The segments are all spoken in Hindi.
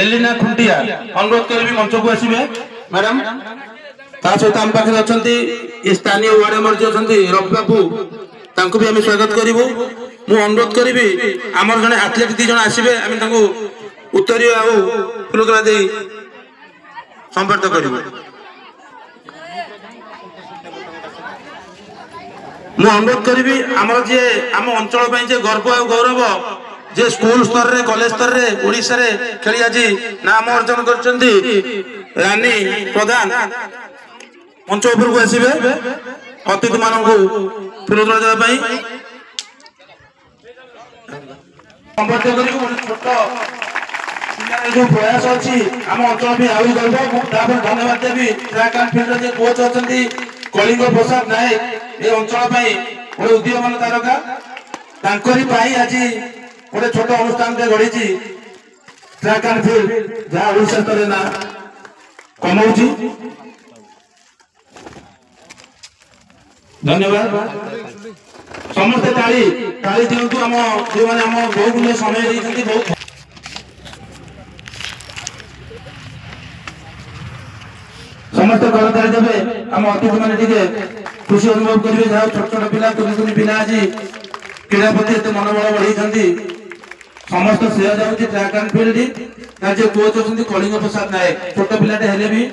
एलिना खुंटिया अनुरोध करी मंच को आसवे मैडम सहित आम पाखे अच्छा स्थानीय वार्ड मेंबर जो अच्छा रवि बाबू तांको भी आम स्वागत करूँ मु अनुरोध करी आमर जड़े एथलेट दी जन आसवे आम उत्तरीय फुलतोड़ा दे संपर्क करूँ मु अनुरोध करी आमर जे आम अंचल गर्व और गौरव जे स्कूल स्तर रे कॉलेज स्तर रे ओडिशा रे खेली आज नाम अर्जन करचंती रानी प्रधान मंच ऊपर को आसीबे अतिथि मानन को फुलतोड़ा देबा पई संपर्क करी छोट जो प्रयास अच्छी आम अंचल भी आउ गर्व धन्यवाद देवी ट्रैक एंड फील्ड जे कोच अछंती कलिंग प्रसाद नायक ए अंचल पई गोटे उदीयमान तारका तांकरी पाई आज गोटे छोट अनुष्ठान गढ़ी ट्रैक एंड फील्ड जहाँ ओडिशा स्तर ना कमाऊँ धन्यवाद समस्ते ताली ताली दिंतु आम जो मैंने आम बहुत मूल्य समय देते बहुत समस्त करताली देवे आम अतिथि मैंने खुशी अनुभव करेंगे जहाँ छोट छोट पिला कुनि पिला आज क्रीड़ा प्रति एत मनोबल बढ़ाई समस्त श्रेय जाऊँगी ट्रैक एंड फील्ड जो कोच अच्छा कलिंग प्रसाद नायक छोट पिलाटे हेले भी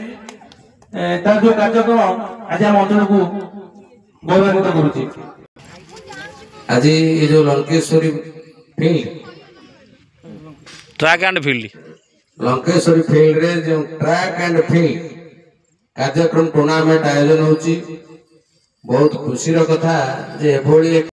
तार जो कार्यक्रम आज आम अंचल को गौरवान्वित करुच्ची आज ये जो Lankeshwari field track and field Lankeshwari field रे जो ट्रैक एंड फील्ड कार्यक्रम टूर्नामेंट आयोजन होची बहुत खुशी कथा जे एभोली